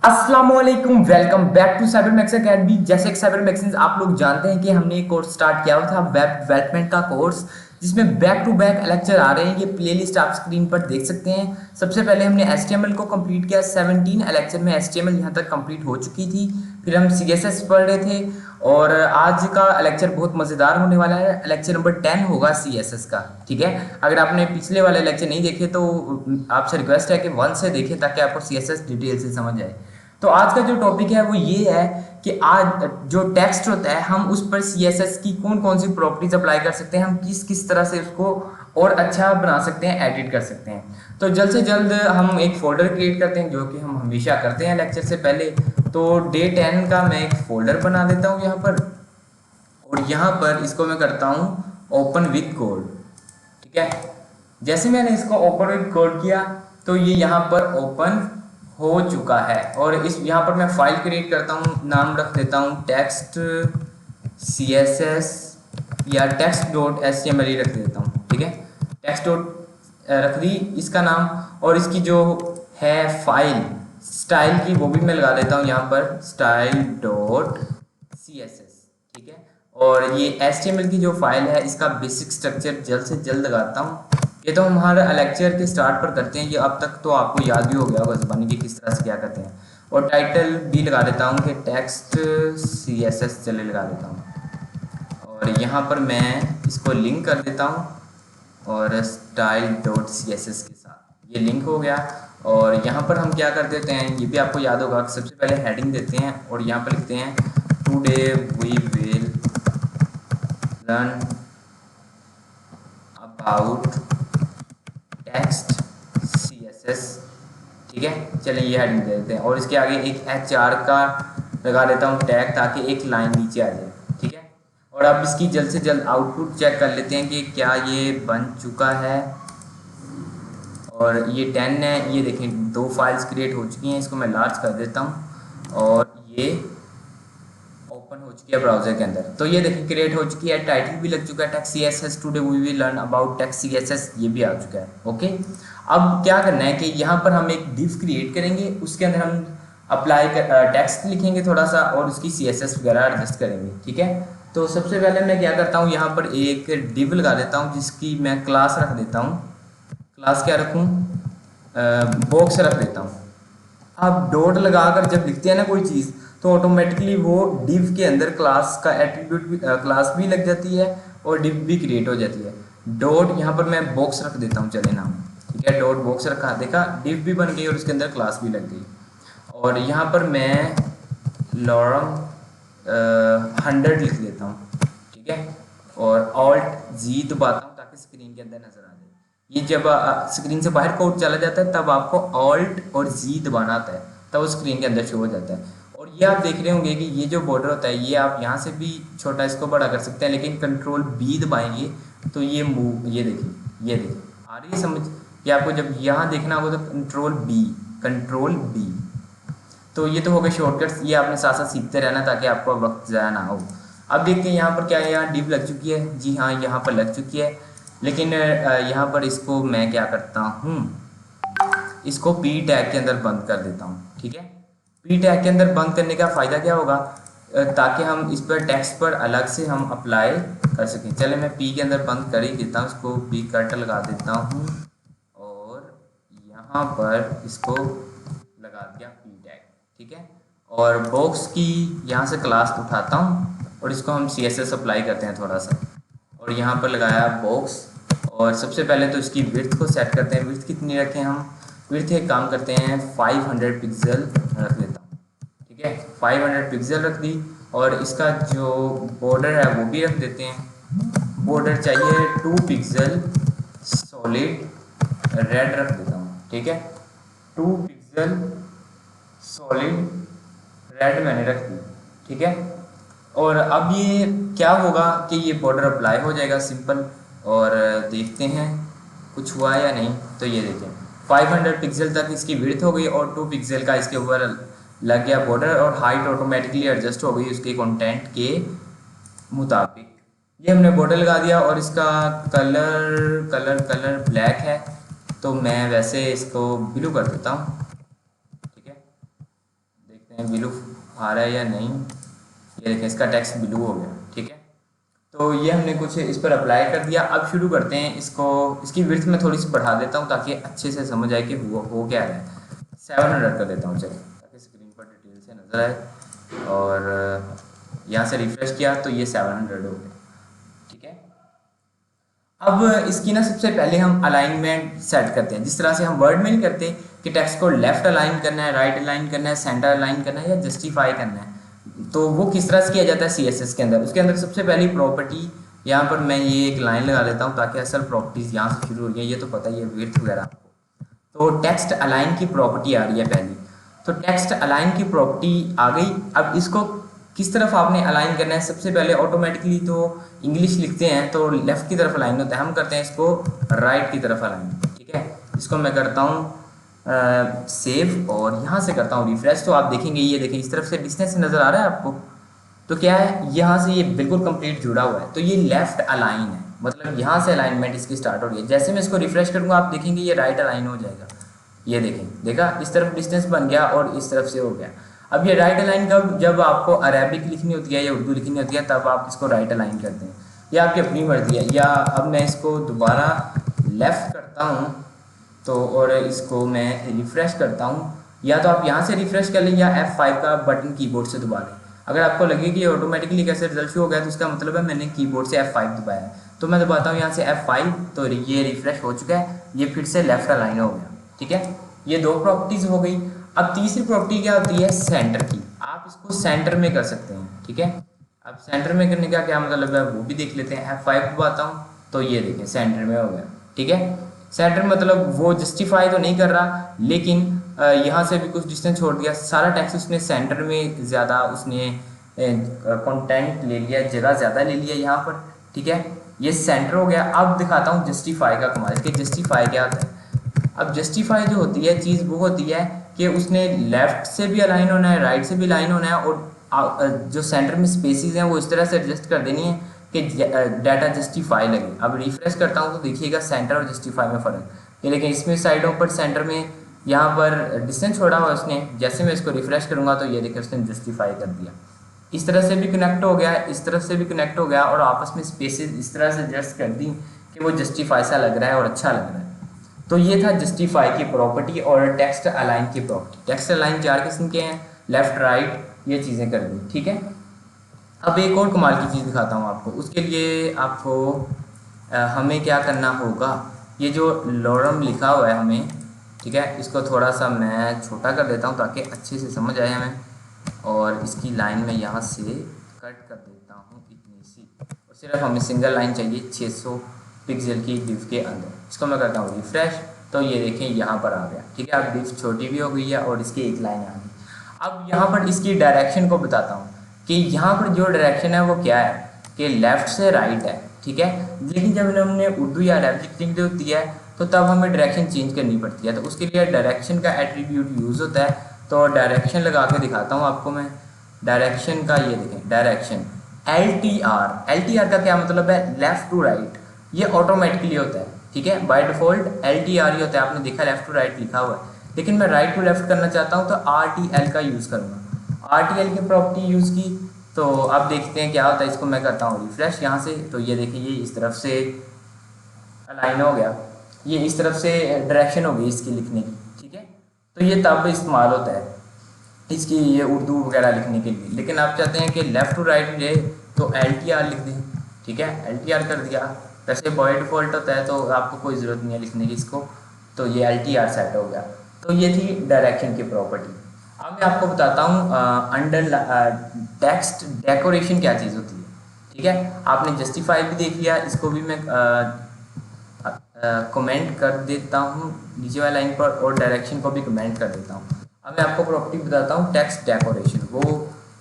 अस्सलामुअलैकुम, welcome back to साइबरमैक्स academy. जैसे कि साइबरमैक्स आप लोग जानते हैं कि हमने एक कोर्स स्टार्ट किया हुआ था वेब डेवलपमेंट का कोर्स, जिसमें बैक टू बैक लेक्चर आ रहे हैं। ये प्लेलिस्ट आप स्क्रीन पर देख सकते हैं। सबसे पहले हमने एचटीएमएल को कंप्लीट किया। 17 लेक्चर में एचटीएमएल यहाँ तक कंप्लीट हो चुकी थी। फिर हम सीएसएस पढ़ रहे थे और आज का लेक्चर बहुत मज़ेदार होने वाला है। लेक्चर नंबर 10 होगा सीएसएस का। ठीक है, अगर आपने पिछले वाले लेक्चर नहीं देखे तो आपसे रिक्वेस्ट है कि 1 से देखें ताकि आपको सीएसएस डिटेल से समझ आए। तो आज का जो टॉपिक है वो ये है कि आज जो टेक्स्ट होता है हम उस पर सीएसएस की कौन कौन सी प्रॉपर्टीज अप्लाई कर सकते हैं, हम किस किस तरह से उसको और अच्छा बना सकते हैं, एडिट कर सकते हैं। तो जल्द से जल्द हम एक फोल्डर क्रिएट करते हैं, जो कि हम हमेशा करते हैं लेक्चर से पहले। तो डे 10 का मैं एक फोल्डर बना देता हूँ यहाँ पर, और यहाँ पर इसको मैं करता हूँ ओपन विद कोड। ठीक है, जैसे मैंने इसको ओपन विद कोड किया तो ये यहाँ पर ओपन हो चुका है। और इस यहाँ पर मैं फाइल क्रिएट करता हूँ, नाम रख देता हूँ टेक्स्ट सी एस एस या text dot H T M L रख देता हूँ। ठीक है, टेक्स्ट डॉट रख दी इसका नाम, और इसकी जो है फाइल स्टाइल की वो भी मैं लगा देता हूँ यहाँ पर style dot C S S. ठीक है, और ये एच टी एम एल की जो फाइल है इसका बेसिक स्ट्रक्चर जल्द से जल्द लगाता हूँ। ये तो हमारे लेक्चर के स्टार्ट पर करते हैं, ये अब तक तो आपको याद भी हो गया होगा ज़बानी की किस तरह से क्या करते हैं। और टाइटल भी लगा देता हूँ कि टेक्स्ट सी एस एस चले लगा देता हूँ। और यहाँ पर मैं इसको लिंक कर देता हूँ और style dot C S S के साथ ये लिंक हो गया। और यहाँ पर हम क्या कर देते हैं, ये भी आपको याद होगा कि सबसे पहले हेडिंग देते हैं और यहाँ पर लिखते हैं today we will learn about text C S S. ठीक है, चलिए ये हेडिंग दे देते हैं और इसके आगे एक एच आर का लगा देता हूँ टैग, ताकि एक लाइन नीचे आ जाए। ठीक है, और अब इसकी जल्द से जल्द आउटपुट चेक कर लेते हैं कि क्या ये बन चुका है। और ये 10 है, ये देखें 2 फाइल्स क्रिएट हो चुकी हैं। इसको मैं लार्ज कर देता हूँ और ये ओपन हो चुकी है ब्राउजर के अंदर। तो ये देखिए क्रिएट हो चुकी है, टाइटल भी लग चुका है text CSS today we will learn about text CSS, ये भी आ चुका है। ओके, अब क्या करना है कि यहाँ पर हम एक डिव क्रिएट करेंगे, उसके अंदर हम अप्लाई टेक्स्ट लिखेंगे थोड़ा सा और उसकी सीएसएस वगैरह एडजस्ट करेंगे। ठीक है, तो सबसे पहले मैं क्या करता हूँ, यहाँ पर एक डिव लगा देता हूँ जिसकी मैं क्लास रख देता हूँ। क्लास क्या रखूँ, बॉक्स रख देता हूँ। आप डॉट लगाकर जब लिखते हैं ना कोई चीज़, तो ऑटोमेटिकली वो डिव के अंदर क्लास का एट्रीब्यूट भी क्लास भी लग जाती है और डिव भी क्रिएट हो जाती है। डॉट यहाँ पर मैं बॉक्स रख देता हूँ, चले नाम। ठीक है, डॉट बॉक्स रखा, देखा डिव भी बन गई और उसके अंदर क्लास भी लग गई। और यहाँ पर मैं लॉरम 100 लिख देता हूँ। ठीक है, और ऑल्ट जी दबाता हूँ ताकि स्क्रीन के अंदर नजर आ जाए। ये जब स्क्रीन से बाहर कोड चला जाता है तब आपको ऑल्ट और जी दबाना आता है, तब वो स्क्रीन के अंदर शो हो जाता है। और ये आप देख रहे होंगे कि ये जो बॉर्डर होता है ये आप यहाँ से भी छोटा इसको बड़ा कर सकते हैं, लेकिन कंट्रोल बी दबाएंगे तो ये मूव, ये देखिए आ रही है समझ कि आपको जब यहाँ देखना होगा तो कंट्रोल बी। तो ये तो हो गए शॉर्टकट्स, ये आपने साथ साथ सीखते रहना ताकि आपको वक्त ज़ाया ना हो। अब देखते हैं यहाँ पर क्या है, यहाँ डिव लग चुकी है। जी हाँ, यहाँ पर लग चुकी है, लेकिन यहाँ पर इसको मैं क्या करता हूँ, इसको पी टैग के अंदर बंद कर देता हूँ। ठीक है, पी टैग के अंदर बंद करने का फ़ायदा क्या होगा, ताकि हम इस पर टेक्स्ट पर अलग से हम अप्लाई कर सकें। चले मैं पी के अंदर बंद कर ही देता हूँ, इसको पी कट लगा देता हूँ और यहाँ पर इसको लगा दिया पी टैग। ठीक है, और बॉक्स की यहाँ से क्लास उठाता हूँ और इसको हम सी एस एस अप्लाई करते हैं थोड़ा सा, और यहाँ पर लगाया बॉक्स। और सबसे पहले तो इसकी विड्थ को सेट करते हैं, विड्थ कितनी रखें हम, विड्थ एक काम करते हैं 500 पिक्सल रख देता हूँ। ठीक है, 500 पिक्सल रख दी, और इसका जो बॉर्डर है वो भी रख देते हैं। बॉर्डर चाहिए 2 पिक्सल सॉलिड रेड रख देता हूँ। ठीक है, 2 पिक्सल सॉलिड रेड मैंने रख दी। ठीक है, और अब ये क्या होगा कि ये बॉर्डर अप्लाई हो जाएगा सिंपल, और देखते हैं कुछ हुआ या नहीं। तो ये देखें 500 पिक्सल तक इसकी विड्थ हो गई और 2 पिक्सल का इसके ऊपर लग गया बॉर्डर, और हाइट ऑटोमेटिकली एडजस्ट हो गई उसके कंटेंट के मुताबिक। ये हमने बॉर्डर लगा दिया, और इसका कलर कलर कलर ब्लैक है, तो मैं वैसे इसको ब्लू कर देता हूँ। ठीक है, हैं ब्लू आ रहा है या नहीं। ये देखें इसका टेक्स्ट ब्लू हो गया, ठीक है। तो ये हमने कुछ इस पर अप्लाई कर दिया। अब शुरू करते हैं इसको, इसकी विड्थ में थोड़ी सी बढ़ा देता हूँ ताकि अच्छे से समझ आए कि हो क्या रहा है। 700 कर देता हूँ चलिए, ताकि स्क्रीन पर डिटेल से नज़र आए। और यहाँ से रिफ्रेश किया तो ये 700 हो गया, ठीक है। अब इसकी ना सबसे पहले हम अलाइनमेंट सेट करते हैं, जिस तरह से हम वर्ड में नहीं करते कि टेक्स्ट को लेफ्ट अलाइन करना है, राइट अलाइन करना है, सेंटर अलाइन करना है या जस्टिफाई करना है। तो वो किस तरह से किया जाता है CSS के अंदर। उसके अंदर सबसे पहली प्रॉपर्टी, यहाँ पर मैं ये एक लाइन लगा लेता हूँ ताकि असल प्रॉपर्टीज़ यहाँ से शुरू हो रही है। ये तो पता ही है विड्थ वगैरह आपको। तो टेक्स्ट अलाइन की प्रॉपर्टी आ रही है पहली। तो टेक्स्ट अलाइन की प्रॉपर्टी आ गई। अब इसको किस तरफ आपने अलाइन करना है, सबसे पहले ऑटोमेटिकली तो इंग्लिश लिखते हैं तो लेफ्ट की तरफ अलाइन होता है, हम करते हैं इसको राइट की तरफ अलाइन, ठीक है। इसको मैं करता हूँ सेव और यहाँ से करता हूँ रिफ्रेश। तो आप देखेंगे, ये देखें इस तरफ से डिस्टेंस नज़र आ रहा है आपको। तो क्या है, यहाँ से ये बिल्कुल कंप्लीट जुड़ा हुआ है, तो ये लेफ्ट अलाइन है, मतलब यहाँ से अलाइनमेंट इसकी स्टार्ट हो रही है। जैसे मैं इसको रिफ्रेश करूँगा आप देखेंगे ये राइट अलाइन हो जाएगा। ये देखें, देखा इस तरफ डिस्टेंस बन गया और इस तरफ से हो गया। अब ये राइट अलाइन कब, जब आपको अरेबिक लिखनी होती है या उर्दू लिखनी होती है तब आप इसको राइट अलाइन करते हैं, या आपकी अपनी मर्जी है। या अब मैं इसको दोबारा लेफ़्ट करता हूँ तो, और इसको मैं रिफ़्रेश करता हूँ, या तो आप यहाँ से रिफ़्रेश कर लें या F5 का बटन कीबोर्ड से दबा लें। अगर आपको लगे कि ऑटोमेटिकली कैसे रिजल्ट शो हो गया तो इसका मतलब है मैंने कीबोर्ड से F5 दबाया है। तो मैं दबाता हूँ यहाँ से F5, तो ये रिफ़्रेश हो चुका है, ये फिर से लेफ़्ट अलाइन हो गया, ठीक है। ये दो प्रॉपर्टीज़ हो गई। अब तीसरी प्रॉपर्टी क्या होती है, सेंटर की। आप इसको सेंटर में कर सकते हैं, ठीक है। अब सेंटर में करने का क्या मतलब है वो भी देख लेते हैं। F5 दबाता हूँ तो ये देखें सेंटर में हो गया, ठीक है। सेंटर मतलब वो जस्टिफाई तो नहीं कर रहा, लेकिन यहाँ से भी कुछ डिस्टेंस छोड़ दिया, सारा टेक्स्ट उसने सेंटर में ज़्यादा उसने कंटेंट ले लिया, जगह ज़्यादा ले लिया यहाँ पर, ठीक है। ये सेंटर हो गया। अब दिखाता हूँ जस्टिफाई का कमाल कि जस्टिफाई क्या होता है। अब जस्टिफाई जो होती है चीज़ वो होती है कि उसने लेफ़्ट से भी अलाइन होना है, राइट से भी अलाइन होना है, और जो सेंटर में स्पेसिस हैं वो इस तरह से एडजस्ट कर देनी है कि डाटा जस्टिफाई लगे। अब रिफ्रेश करता हूँ तो देखिएगा सेंटर और जस्टिफाई में फ़र्क, ये लेकिन इसमें साइडों पर सेंटर में यहाँ पर डिस्टेंस छोड़ा हुआ उसने। जैसे मैं इसको रिफ्रेश करूँगा तो ये देखिए उसने जस्टिफाई कर दिया। इस तरह से भी कनेक्ट हो गया, इस तरफ से भी कनेक्ट हो गया, और आपस में स्पेसेस इस तरह से एडजस्ट कर दी कि वो जस्टिफाई सा लग रहा है और अच्छा लग रहा है। तो ये था जस्टिफाई की प्रॉपर्टी और टेक्स्ट अलाइन की प्रॉपर्टी। टेक्स्ट अलाइन 4 किस्म के हैं, लेफ़्ट राइट ये चीज़ें कर दी, ठीक है। अब एक और कमाल की चीज़ दिखाता हूँ आपको। उसके लिए आपको हमें क्या करना होगा, ये जो लॉरम लिखा हुआ है हमें, ठीक है, इसको थोड़ा सा मैं छोटा कर देता हूँ ताकि अच्छे से समझ आए हमें। और इसकी लाइन में यहाँ से कट कर देता हूँ इतनी सी, और सिर्फ हमें सिंगल लाइन चाहिए 600 पिक्सल की डिव के अंदर। इसको मैं करता हूँ रिफ्रेश, तो ये देखें यहाँ पर आ गया, ठीक है। अब डिव छोटी भी हो गई है और इसकी एक लाइन आ गई। अब यहाँ पर इसकी डायरेक्शन को बताता हूँ कि यहाँ पर जो डायरेक्शन है वो क्या है कि लेफ़्ट से राइट है, ठीक है। लेकिन जब हमने उर्दू या अरबिक लिख दी होती है तो तब हमें डायरेक्शन चेंज करनी पड़ती है, तो उसके लिए डायरेक्शन का एट्रीब्यूट यूज़ होता है। तो डायरेक्शन लगा के दिखाता हूँ आपको मैं। डायरेक्शन का ये देखें, डायरेक्शन LTR का क्या मतलब है, लेफ़्ट टू राइट। ये ऑटोमेटिकली होता है, ठीक है, बाय डिफ़ॉल्ट LTR ही होता है। आपने देखा लेफ़्ट टू राइट लिखा हुआ है, लेकिन मैं राइट टू लेफ़्ट करना चाहता हूँ तो RTL का यूज़ करूँगा। RTL की प्रॉपर्टी यूज़ की तो अब देखते हैं क्या होता है। इसको मैं करता हूँ रिफ्रेश यहाँ से, तो ये देखिए ये इस तरफ से अलाइन हो गया, ये इस तरफ से डायरेक्शन हो गई इसकी लिखने की, ठीक है। तो ये तब इस्तेमाल होता है इसकी, ये उर्दू वगैरह लिखने के लिए। लेकिन आप चाहते हैं कि लेफ़्ट टू राइट मिले तो LTR लिख दें, ठीक है, LTR कर दिया। वैसे बाय डिफ़ॉल्ट होता है तो आपको कोई ज़रूरत नहीं है लिखने की इसको, तो ये LTR सेट हो गया। तो ये थी डायरेक्शन की प्रॉपर्टी। अब मैं आपको बताता हूँ अंडर टेक्स्ट डेकोरेशन क्या चीज़ होती है, ठीक है। आपने जस्टिफाई भी देख लिया, इसको भी मैं कमेंट कर देता हूँ नीचे वाली लाइन पर, और डायरेक्शन को भी कमेंट कर देता हूँ। अब मैं आपको प्रॉपर्टी बताता हूँ टेक्स्ट डेकोरेशन, वो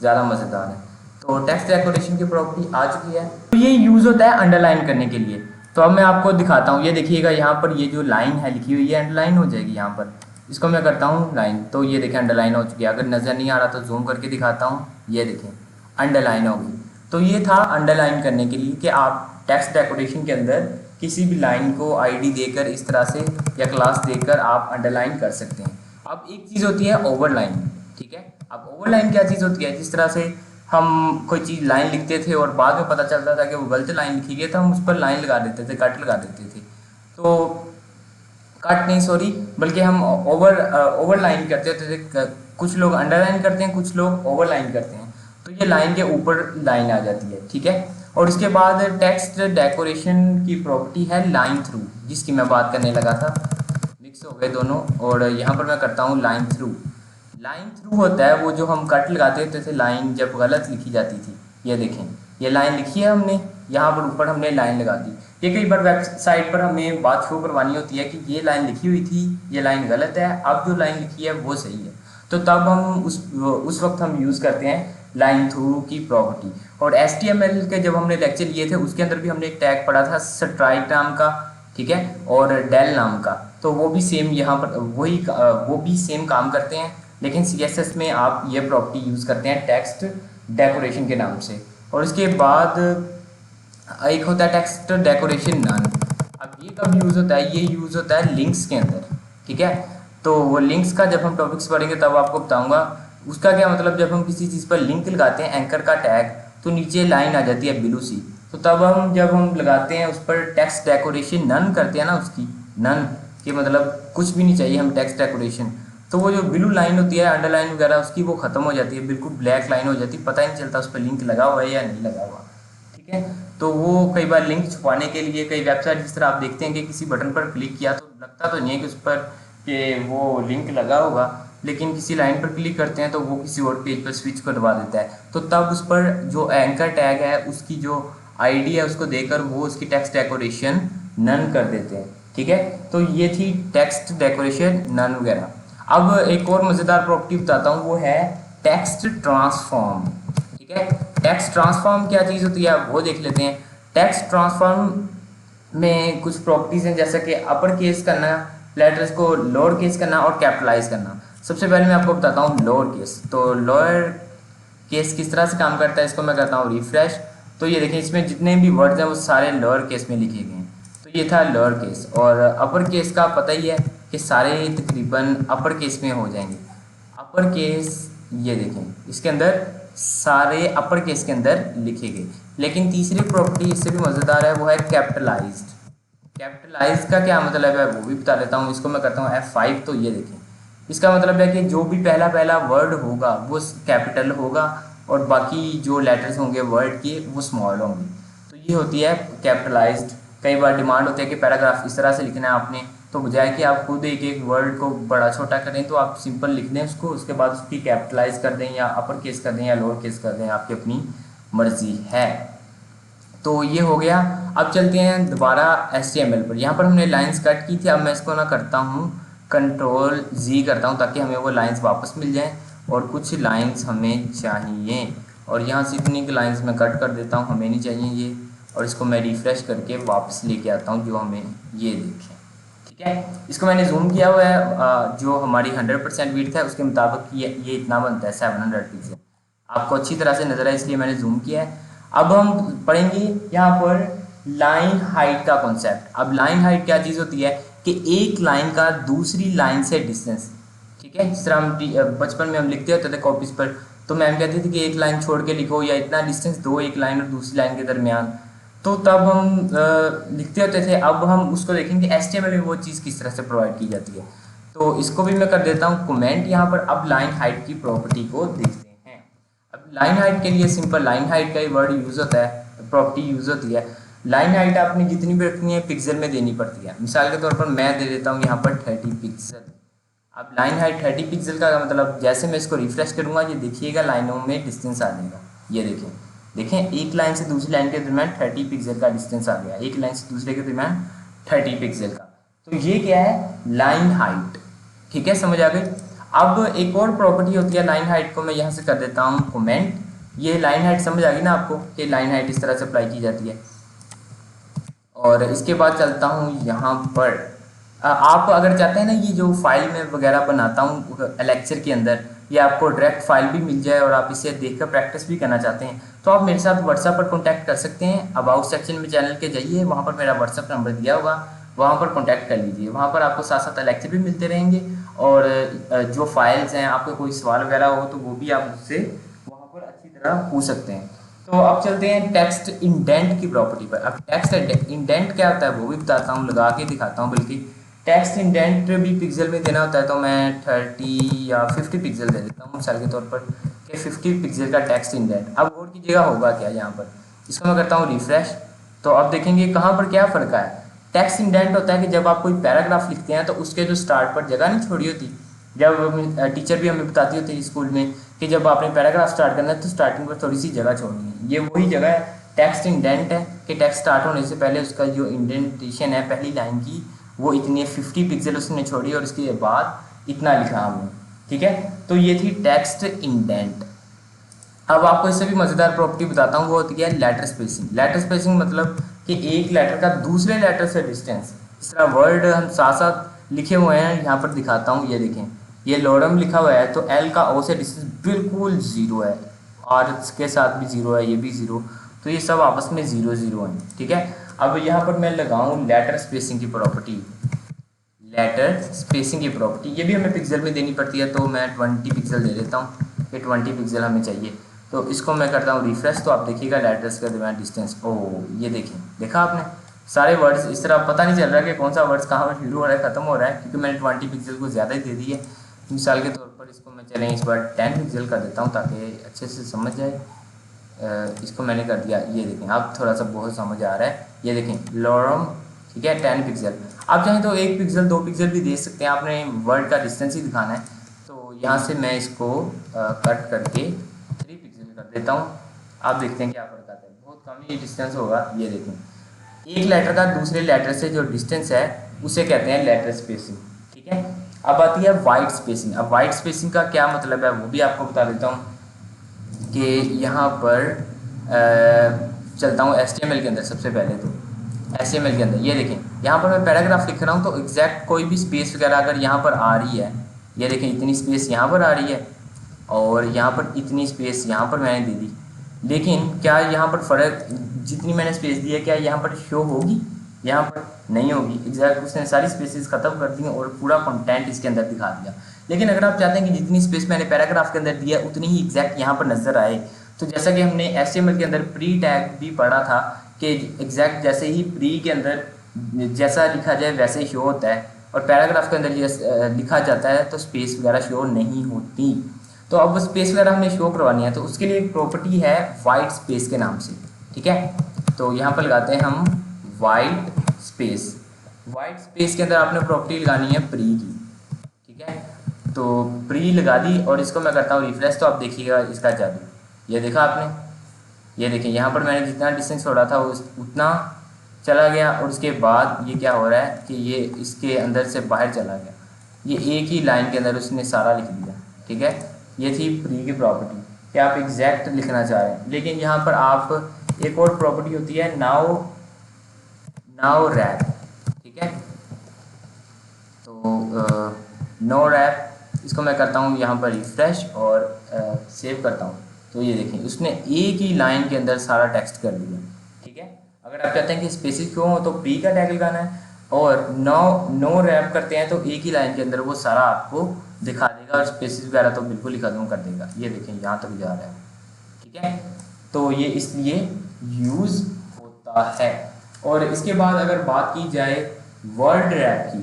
ज़्यादा मज़ेदार है। तो टेक्स्ट डेकोरेशन की प्रॉपर्टी आ चुकी है। तो ये यूज़ होता है अंडरलाइन करने के लिए। तो अब मैं आपको दिखाता हूँ, ये देखिएगा यहाँ पर ये जो लाइन है लिखी हुई है अंडरलाइन हो जाएगी यहाँ पर। इसको मैं करता हूँ लाइन, तो ये देखें अंडरलाइन हो चुकी है। अगर नज़र नहीं आ रहा तो जूम करके दिखाता हूँ, ये देखें अंडरलाइन हो गई। तो ये था अंडरलाइन करने के लिए कि आप टेक्स्ट डेकोरेशन के अंदर किसी भी लाइन को ID देकर इस तरह से या क्लास देकर आप अंडरलाइन कर सकते हैं। अब एक चीज़ होती है ओवरलाइन, ठीक है। अब ओवरलाइन क्या चीज़ होती है, जिस तरह से हम कोई चीज़ लाइन लिखते थे और बाद में पता चलता था कि वो गलत लाइन लिखी गई, तो हम उस पर लाइन लगा देते थे, कट लगा देते थे। तो कट नहीं, सॉरी, बल्कि हम ओवरलाइन करते थे। कुछ लोग अंडरलाइन करते हैं, कुछ लोग ओवरलाइन करते हैं। तो ये लाइन के ऊपर लाइन आ जाती है, ठीक है। और इसके बाद टेक्स्ट डेकोरेशन की प्रॉपर्टी है लाइन थ्रू, जिसकी मैं बात करने लगा था। मिक्स हो गए दोनों, और यहाँ पर मैं करता हूँ लाइन थ्रू। लाइन थ्रू होता है वो जो हम कट लगाते थे लाइन जब गलत लिखी जाती थी। ये देखें, ये लाइन लिखी है हमने, यहाँ पर ऊपर हमने लाइन लगा दी। ये कई बार वेबसाइट पर हमें बात शो करवानी होती है कि ये लाइन लिखी हुई थी, ये लाइन गलत है, अब जो लाइन लिखी है वो सही है। तो तब हम उस वक्त हम यूज़ करते हैं लाइन थ्रू की प्रॉपर्टी। और HTML के जब हमने लेक्चर लिए थे उसके अंदर भी हमने एक टैग पढ़ा था स्ट्राइक नाम का, ठीक है, और डेल नाम का। तो वो भी सेम यहाँ पर वो भी सेम काम करते हैं, लेकिन CSS में आप ये प्रॉपर्टी यूज़ करते हैं टेक्स्ट डेकोरेशन के नाम से। और इसके बाद एक होता है टेक्स्ट डेकोरेशन नन। अब ये कब यूज़ होता है, ये यूज़ होता है लिंक्स के अंदर, ठीक है। तो वो लिंक्स का जब हम टॉपिक्स पढ़ेंगे तब आपको बताऊंगा उसका क्या मतलब। जब हम किसी चीज़ पर लिंक लगाते हैं एंकर का टैग, तो नीचे लाइन आ जाती है बिलो सी। तो तब जब हम लगाते हैं उस पर टेक्स्ट डेकोरेशन नन करते हैं ना, उसकी नन के मतलब कुछ भी नहीं चाहिए हम टेक्स्ट डेकोरेशन, तो वो जो ब्लू लाइन होती है अंडरलाइन वगैरह उसकी वो खत्म हो जाती है, बिल्कुल ब्लैक लाइन हो जाती है, पता ही नहीं चलता उस पर लिंक लगा हुआ है या नहीं लगा हुआ, ठीक है। तो वो कई बार लिंक छुपाने के लिए कई वेबसाइट जिस तरह आप देखते हैं कि किसी बटन पर क्लिक किया तो लगता तो नहीं है कि उस पर कि वो लिंक लगा होगा, लेकिन किसी लाइन पर क्लिक करते हैं तो वो किसी और पेज पर स्विच करवा देता है। तो तब उस पर जो एंकर टैग है उसकी जो आईडी है उसको देकर वो उसकी टेक्स्ट डेकोरेशन नन कर देते हैं, ठीक है। तो ये थी टेक्स्ट डेकोरेशन नन वगैरह। अब एक और मज़ेदार प्रॉपर्टी बताता हूँ, वो है टेक्स्ट ट्रांसफॉर्म, ठीक है। टेक्स्ट ट्रांसफॉर्म क्या चीज़ होती है वो देख लेते हैं। टेक्स्ट ट्रांसफॉर्म में कुछ प्रॉपर्टीज़ हैं, जैसे कि अपर केस करना, लेटर्स को लोअर केस करना और कैपिटलाइज करना। सबसे पहले मैं आपको बताता हूँ लोअर केस। तो लोअर केस किस तरह से काम करता है इसको मैं करता हूँ रिफ्रेश। तो ये देखिए इसमें जितने भी वर्ड्स हैं वो सारे लोअर केस में लिखे गए हैं। तो ये था लोअर केस। और अपर केस का पता ही है कि सारे तकरीबन अपर केस में हो जाएंगे। अपर केस ये देखें इसके अंदर सारे अपर केस के अंदर लिखे गए। लेकिन तीसरी प्रॉपर्टी इससे भी मज़ेदार है, वो है कैपिटलाइज्ड। कैपिटलाइज का क्या मतलब है वो भी बता देता हूँ। इसको मैं करता हूँ F5। तो ये देखें इसका मतलब है कि जो भी पहला वर्ड होगा वो कैपिटल होगा और बाकी जो लेटर्स होंगे वर्ड के वो स्मॉल होंगे। तो ये होती है कैपिटलाइज्ड। कई बार डिमांड होती है कि पैराग्राफ इस तरह से लिखना है आपने, तो बजाय कि आप खुद एक एक वर्ड को बड़ा छोटा करें तो आप सिंपल लिख दें उसको, उसके बाद उसकी कैपिटलाइज कर दें या अपर केस कर दें या लोअर केस कर दें, आपकी अपनी मर्जी है। तो ये हो गया। अब चलते हैं दोबारा HTML पर। यहाँ पर हमने लाइंस कट की थी, अब मैं इसको ना करता हूँ Ctrl+Z करता हूँ ताकि हमें वो लाइंस वापस मिल जाएं। और कुछ लाइंस हमें चाहिए और यहाँ से इतनी की लाइंस मैं कट कर देता हूँ, हमें नहीं चाहिए ये। और इसको मैं रिफ़्रेश करके वापस लेके आता हूँ जो हमें ये देखें, ठीक है। इसको मैंने जूम किया हुआ है, जो हमारी 100% विड्थ है उसके मुताबिक ये इतना बनता है 700 पिक्सल। आपको अच्छी तरह से नज़र आए इसलिए मैंने जूम किया है। अब हम पढ़ेंगे यहाँ पर लाइन हाइट का कॉन्सेप्ट। अब लाइन हाइट क्या चीज़ होती है कि एक लाइन का दूसरी लाइन से डिस्टेंस, ठीक है। जिस तरह हम बचपन में हम लिखते होते थे कॉपीज़ पर, तो मैम कहती थी कि एक लाइन छोड़ के लिखो या इतना डिस्टेंस दो एक लाइन और दूसरी लाइन के दरमियान। तो तब हम लिखते होते थे। अब हम उसको देखेंगे HTML में वो चीज़ किस तरह से प्रोवाइड की जाती है। तो इसको भी मैं कर देता हूँ कमेंट यहाँ पर। अब लाइन हाइट की प्रॉपर्टी को देखते हैं। अब लाइन हाइट के लिए सिंपल लाइन हाइट का ही वर्ड यूज़ होता है, प्रॉपर्टी यूज़ होती है। लाइन हाइट आपने जितनी भी रखनी है पिक्सल में देनी पड़ती है। मिसाल के तौर पर मैं दे देता हूँ यहाँ पर 30 पिक्सल। अब लाइन हाइट 30 पिक्सल का मतलब जैसे मैं इसको रिफ्रेश करूँगा ये देखिएगा लाइनों में डिस्टेंस आ जाएगा। ये देखें एक लाइन से दूसरी लाइन के दरमियान 30 पिक्सल का डिस्टेंस आ गया, एक लाइन से दूसरे के दरमियान 30 पिक्सल का। तो ये क्या है लाइन हाइट, ठीक है, समझ आ गई। अब एक और प्रॉपर्टी होती है लाइन हाइट को मैं यहाँ से कर देता हूँ कमेंट। ये लाइन हाइट समझ आ गई ना आपको कि लाइन हाइट इस तरह से अप्लाई की जाती है। और इसके बाद चलता हूँ यहाँ पर आप अगर चाहते हैं ना ये जो फाइल में वगैरह बनाता हूँ लेक्चर के अंदर, ये आपको डायरेक्ट फाइल भी मिल जाए और आप इसे देखकर प्रैक्टिस भी करना चाहते हैं तो आप मेरे साथ व्हाट्सएप पर कॉन्टैक्ट कर सकते हैं। अबाउट सेक्शन में चैनल के जाइए, वहाँ पर मेरा व्हाट्सएप नंबर दिया होगा, वहाँ पर कॉन्टैक्ट कर लीजिए। वहाँ पर आपको साथ साथ लेक्चर भी मिलते रहेंगे और जो फाइल्स हैं, आपके कोई सवाल वगैरह हो तो वो भी आप मुझसे वहाँ पर अच्छी तरह पूछ सकते हैं। तो अब चलते हैं टेक्स्ट इंडेंट की प्रॉपर्टी पर। अब टेक्स्ट इंडेंट क्या होता है वो भी बताता हूँ, लगा के दिखाता हूँ। बल्कि टेक्स्ट इंडेंट भी पिक्सल में देना होता है, तो मैं 30 या 50 पिक्सल दे देता हूँ मिसाल के तौर पर कि 50 पिक्सल का टेक्स्ट इंडेंट। अब और की जगह होगा क्या यहाँ पर, इसको मैं करता हूँ रिफ्रेश। तो अब देखेंगे कहाँ पर क्या फ़र्क है। टेक्स्ट इंडेंट होता है कि जब आप कोई पैराग्राफ लिखते हैं तो उसके जो स्टार्ट पर जगह नहीं छोड़ी होती, जब टीचर भी हमें बताती होती है स्कूल में कि जब आपने पैराग्राफ स्टार्ट करना है तो स्टार्टिंग पर थोड़ी सी जगह छोड़नी है, ये वही जगह है टेक्स्ट इंडेंट है कि टेक्स्ट स्टार्ट होने से पहले उसका जो इंडेंटेशन है पहली लाइन की वो इतनी 50 पिक्सल उसने छोड़ी और उसके बाद इतना लिखा हमने। ठीक है, तो ये थी टेक्स्ट इंडेंट। अब आपको इससे भी मज़ेदार प्रॉपर्टी बताता हूँ, वो होती है लेटर स्पेसिंग। लेटर स्पेसिंग मतलब कि एक लेटर का दूसरे लेटर से डिस्टेंस। इस तरह वर्ड हम साथ साथ लिखे हुए हैं, यहाँ पर दिखाता हूँ, ये देखें, ये लोडम लिखा हुआ है तो एल का ओ से डिस्टेंस बिल्कुल ज़ीरो है, और इसके साथ भी ज़ीरो है, ये भी ज़ीरो, तो ये सब आपस में ज़ीरो ज़ीरो हैं। ठीक है, अब यहाँ पर मैं लगाऊँ लेटर स्पेसिंग की प्रॉपर्टी। लेटर स्पेसिंग की प्रॉपर्टी ये भी हमें पिक्सल में देनी पड़ती है, तो मैं 20 पिक्सल दे देता हूँ, ये 20 पिक्सल हमें चाहिए। तो इसको मैं करता हूँ रिफ्रेश, तो आप देखिएगा लेटर्स के दरमियान डिस्टेंस, ओह ये देखें, देखा आपने सारे वर्ड्स इस तरह पता नहीं चल रहा कि कौन सा वर्ड्स कहाँ पर शुरू हो रहा है ख़त्म हो रहा है, क्योंकि मैंने 20 पिक्सल को ज़्यादा ही दे दी है। मिसाल के तौर पर इसको मैं चलें इस बार 10 पिक्सल कर देता हूँ ताकि अच्छे से समझ जाए। इसको मैंने कर दिया, ये देखें अब थोड़ा सा बहुत समझ आ रहा है, ये देखें लॉरम। ठीक है, 10 पिक्सल। आप चाहें तो 1 पिक्सल 2 पिक्सल भी दे सकते हैं, आपने वर्ड का डिस्टेंस ही दिखाना है। तो यहाँ से मैं इसको कट करके 3 पिक्सल कर देता हूँ। आप देखते हैं क्या फ़र्क आता है, बहुत कम ही डिस्टेंस होगा। ये देखें एक लेटर का दूसरे लेटर से जो डिस्टेंस है उसे कहते हैं लेटर स्पेसिंग। ठीक है, अब आती है वाइट स्पेसिंग। अब वाइट स्पेसिंग का क्या मतलब है वो भी आपको बता देता हूँ कि यहाँ पर चलता हूँ HTML के अंदर। सबसे पहले तो HTML के अंदर ये देखें, यहाँ पर मैं पैराग्राफ लिख रहा हूँ तो एग्जैक्ट कोई भी स्पेस वगैरह अगर यहाँ पर आ रही है, ये देखें इतनी स्पेस यहाँ पर आ रही है और यहाँ पर इतनी स्पेस यहाँ पर मैंने दे दी, लेकिन क्या यहाँ पर फ़र्क, जितनी मैंने स्पेस दी है क्या यहाँ पर शो होगी? यहाँ पर नहीं होगी। एग्जैक्ट उसने सारी स्पेसेस ख़त्म कर दी और पूरा कंटेंट इसके अंदर दिखा दिया। लेकिन अगर आप चाहते हैं कि जितनी स्पेस मैंने पैराग्राफ के अंदर दी है उतनी ही एग्जैक्ट यहाँ पर नज़र आए, तो जैसा कि हमने HTML के अंदर प्री टैग भी पढ़ा था कि एग्जैक्ट जैसे ही प्री के अंदर जैसा लिखा जाए वैसे ही शो होता है, और पैराग्राफ के अंदर जैसे लिखा जाता है तो स्पेस वगैरह शो नहीं होती। तो अब स्पेस वगैरह हमें शो करवानी है तो उसके लिए एक प्रॉपर्टी है वाइट स्पेस के नाम से। ठीक है, तो यहाँ पर लगाते हैं हम वाइट स्पेस। वाइट स्पेस के अंदर आपने प्रॉपर्टी लगानी है प्री की। ठीक है, तो प्री लगा दी और इसको मैं करता हूँ रिफ्रेश, तो आप देखिएगा इसका जादू, ये देखा आपने, ये देखिए यहाँ पर मैंने जितना डिस्टेंस छोड़ा था उतना चला गया, और उसके बाद ये क्या हो रहा है कि ये इसके अंदर से बाहर चला गया, ये एक ही लाइन के अंदर उसने सारा लिख दिया। ठीक है, ये थी प्री की प्रॉपर्टी कि आप एग्जैक्ट लिखना चाह रहे हैं। लेकिन यहाँ पर आप एक और प्रॉपर्टी होती है नाउ रैप। ठीक है, तो नो रैप, इसको मैं करता हूँ यहाँ पर रिफ्रेश और सेव करता हूँ, तो ये देखें उसने एक ही लाइन के अंदर सारा टेक्स्ट कर दिया। ठीक है, अगर आप चाहते हैं कि स्पेसिस क्यों हो तो प्री का टैग लगाना है, और नो रैप करते हैं तो एक ही लाइन के अंदर वो सारा आपको दिखा देगा और स्पेसिस वगैरह तो बिल्कुल ही खत्म कर देगा। ये देखें यहाँ तक जा रहा है। ठीक है, तो ये इसलिए यूज़ होता है। और इसके बाद अगर बात की जाए वर्ड रैप की,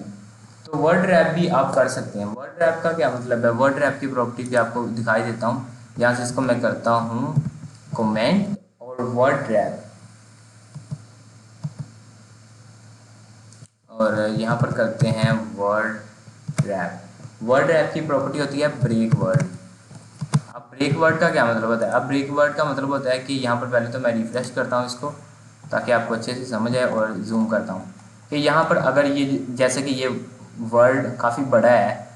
तो वर्ड रैप भी आप कर सकते हैं। वर्ड रैप का क्या मतलब है, वर्ड रैप की प्रॉपर्टी भी आपको दिखाई देता हूँ। यहाँ से इसको मैं करता हूँ कमेंट और वर्ड रैप, और यहाँ पर करते हैं वर्ड रैप। वर्ड रैप की प्रॉपर्टी होती है ब्रेक वर्ड। अब ब्रेक वर्ड का क्या मतलब होता है, अब ब्रेक वर्ड का मतलब होता है कि यहाँ पर पहले तो मैं रिफ्रेश करता हूँ इसको ताकि आपको अच्छे से समझ आए, और जूम करता हूँ कि यहाँ पर अगर ये जैसे कि ये वर्ड काफ़ी बड़ा है,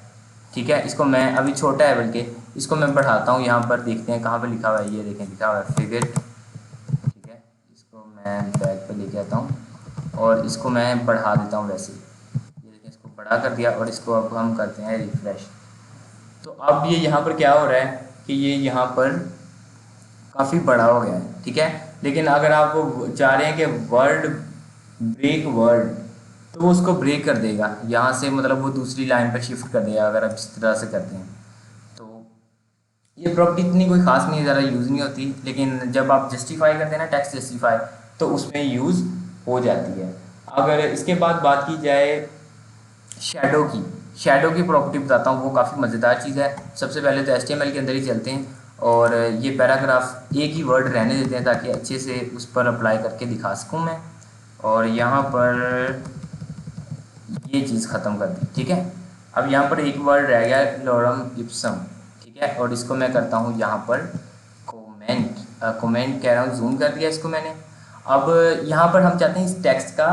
ठीक है, इसको मैं अभी छोटा है बल्कि इसको मैं बढ़ाता हूँ। यहाँ पर देखते हैं कहाँ पर लिखा हुआ है, ये देखें लिखा हुआ है फिगेट। ठीक है, इसको मैं बैक पे लेके आता हूँ और इसको मैं बढ़ा देता हूँ वैसे, ये देखें इसको बड़ा कर दिया, और इसको अब हम करते हैं रिफ्रेश। तो अब ये यहाँ पर क्या हो रहा है कि ये यहाँ पर काफ़ी बड़ा हो गया है। ठीक है, लेकिन अगर आप चाह रहे हैं कि वर्ड ब्रेक वर्ड तो वो उसको ब्रेक कर देगा यहाँ से, मतलब वो दूसरी लाइन पर शिफ्ट कर देगा अगर आप इस तरह से करते हैं। तो ये प्रॉपर्टी इतनी कोई खास नहीं है, ज़्यादा यूज़ नहीं होती, लेकिन जब आप जस्टिफाई करते हैं ना, टेक्स्ट जस्टिफाई, तो उसमें यूज़ हो जाती है। अगर इसके बाद बात की जाए शैडो की, शैडो की प्रॉपर्टी बताता हूँ, वो काफ़ी मज़ेदार चीज़ है। सबसे पहले तो HTML के अंदर ही चलते हैं और ये पैराग्राफ एक ही वर्ड रहने देते हैं ताकि अच्छे से उस पर अप्लाई करके दिखा सकूँ मैं। और यहाँ पर ये चीज़ ख़त्म कर दी, ठीक है। अब यहाँ पर एक वर्ड रह गया लॉरम इप्सम, ठीक है, और इसको मैं करता हूँ यहाँ पर कमेंट, कमेंट कह रहा हूँ, जूम कर दिया इसको मैंने। अब यहाँ पर हम चाहते हैं इस टेक्स्ट का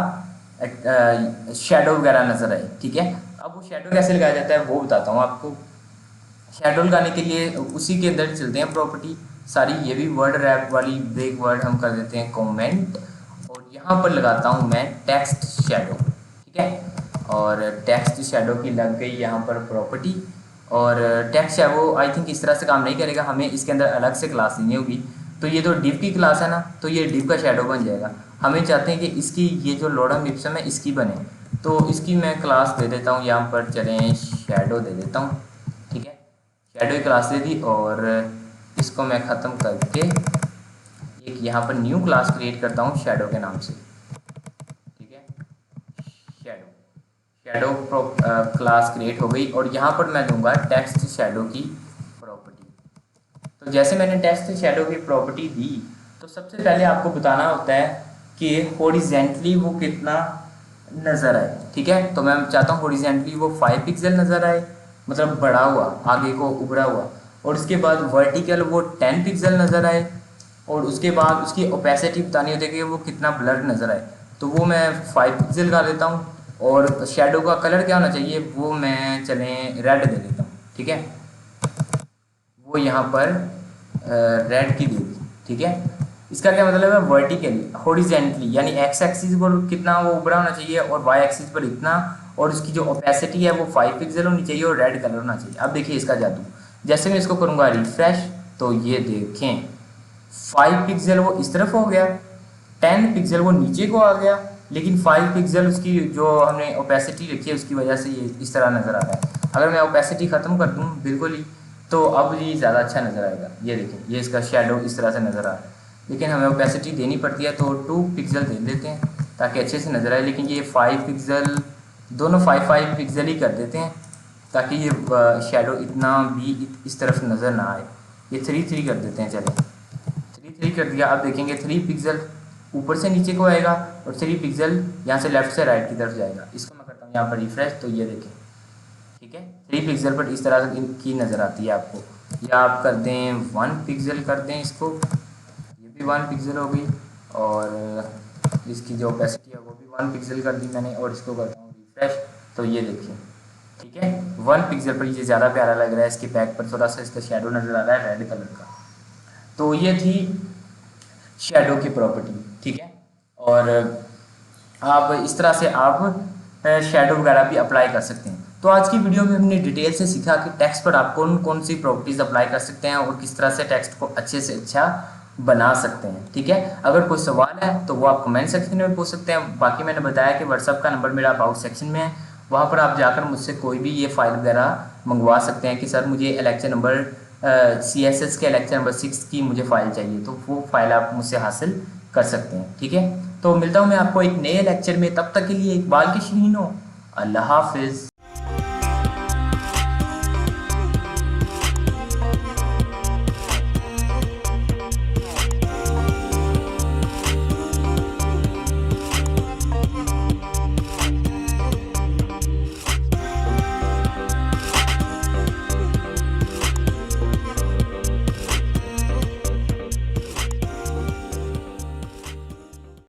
शेडो वगैरह नज़र आए, ठीक है। अब वो शेडो कैसे लगाया जाता है वो बताता हूँ आपको। शेडो लगाने के लिए उसी के अंदर चलते हैं प्रॉपर्टी सारी, ये भी वर्ड रैप वाली ब्रेक वर्ड हम कर देते हैं कमेंट, और यहाँ पर लगाता हूँ मैं टेक्स्ट शेडो, ठीक है। और टेक्स्ट शेडो की लग गई यहाँ पर प्रॉपर्टी। और टेक्स्ट शेडो आई थिंक इस तरह से काम नहीं करेगा, हमें इसके अंदर अलग से क्लास लेनी होगी। तो ये तो डिव की क्लास है ना, तो ये डिव का शेडो बन जाएगा। हमें चाहते हैं कि इसकी ये जो लॉरम इप्सम है इसकी बने, तो इसकी मैं क्लास दे देता हूँ यहाँ पर, चलें शेडो दे देता हूँ, ठीक है। शेडो की क्लास दे दी और इसको मैं ख़त्म करके एक यहाँ पर न्यू क्लास क्रिएट करता हूँ शेडो के नाम से, ठीक है। शेडो, शेडो क्लास क्रिएट हो गई और यहाँ पर मैं दूंगा टेक्स्ट शेडो की प्रॉपर्टी। तो जैसे मैंने टेक्स्ट शेडो की प्रॉपर्टी दी, तो सबसे पहले आपको बताना होता है कि हॉरिजेंटली वो कितना नज़र आए, ठीक है। तो मैं चाहता हूँ हॉरिजेंटली वो 5 पिक्सल नज़र आए, मतलब बड़ा हुआ, आगे को उभरा हुआ, और उसके बाद वर्टिकल वो 10 पिक्सल नज़र आए, और उसके बाद उसकी ओपेसिटी बतानी होती है कि वो कितना ब्लर नज़र आए, तो वो मैं 5 पिक्सल का लेता हूँ। और शेडो का कलर क्या होना चाहिए, वो मैं चलें रेड दे देता हूँ, ठीक है। वो यहाँ पर रेड की दे दी, ठीक है। इसका क्या मतलब है, वर्टिकली, हॉरिजेंटली यानी एक्स एक्सिस पर कितना वो उभरा होना चाहिए और वाई एक्सिस पर इतना, और उसकी जो ओपेसिटी है वो 5 पिक्सल होनी चाहिए और रेड कलर होना चाहिए। अब देखिए इसका जादू, जैसे मैं इसको करूँगा रिफ्रेश, तो ये देखें 5 पिक्सल वो इस तरफ हो गया, 10 पिक्सल वो नीचे को आ गया, लेकिन 5 पिक्सल उसकी जो हमने ओपेसिटी रखी है उसकी वजह से ये इस तरह नज़र आ रहा है। अगर मैं ओपेसिटी ख़त्म कर दूँ बिल्कुल ही, तो अब ये ज़्यादा अच्छा नज़र आएगा। ये देखिए ये इसका शेडो इस तरह से नज़र आ रहा है, लेकिन हमें ओपेसिटी देनी पड़ती है, तो 2 पिक्सल दे देते हैं ताकि अच्छे से नज़र आए। लेकिन ये 5 पिक्सल, दोनों 5 पिक्सल ही कर देते हैं ताकि ये शेडो इतना भी इस तरफ नज़र ना आए। ये 3 कर देते हैं, चलें 3 कर दिया। अब देखेंगे 3 पिक्सल ऊपर से नीचे को आएगा और 3 पिक्सल यहाँ से लेफ़्ट से राइट की तरफ जाएगा। इसको मैं करता हूँ यहाँ पर रिफ्रेश, तो ये देखें, ठीक है। 3 पिक्सल पर इस तरह की नज़र आती है आपको, या आप कर दें 1 पिक्सल कर दें इसको, ये भी 1 पिक्सल हो गई, और इसकी जो ओपेसिटी है वो भी 1 पिक्सल कर दी मैंने, और इसको करता हूँ रिफ्रेश, तो ये देखिए, ठीक है। 1 पिक्सल पर ये ज़्यादा प्यारा लग रहा है, इसके बैक पर थोड़ा सा इसका शेडो नज़र आ रहा है रेड कलर का। तो ये थी शेडो की प्रॉपर्टी, ठीक है। और आप इस तरह से आप शेडो वगैरह भी अप्लाई कर सकते हैं। तो आज की वीडियो में हमने डिटेल से सीखा कि टेक्स्ट पर आप कौन कौन सी प्रॉपर्टीज़ अप्लाई कर सकते हैं और किस तरह से टेक्स्ट को अच्छे से अच्छा बना सकते हैं, ठीक है। अगर कोई सवाल है तो वो आप कमेंट सेक्शन में पूछ सकते हैं। बाकी मैंने बताया कि व्हाट्सअप का नंबर मेरा अबाउट सेक्शन में है, वहाँ पर आप जाकर मुझसे कोई भी ये फाइल वगैरह मंगवा सकते हैं कि सर मुझे लेक्चर नंबर CSS के लेक्चर नंबर 6 की मुझे फ़ाइल चाहिए, तो वो फाइल आप मुझसे हासिल कर सकते हैं, ठीक है। तो मिलता हूँ मैं आपको एक नए लेक्चर में, तब तक के लिए इकबाल की शीन हो, अल्लाह हाफिज़।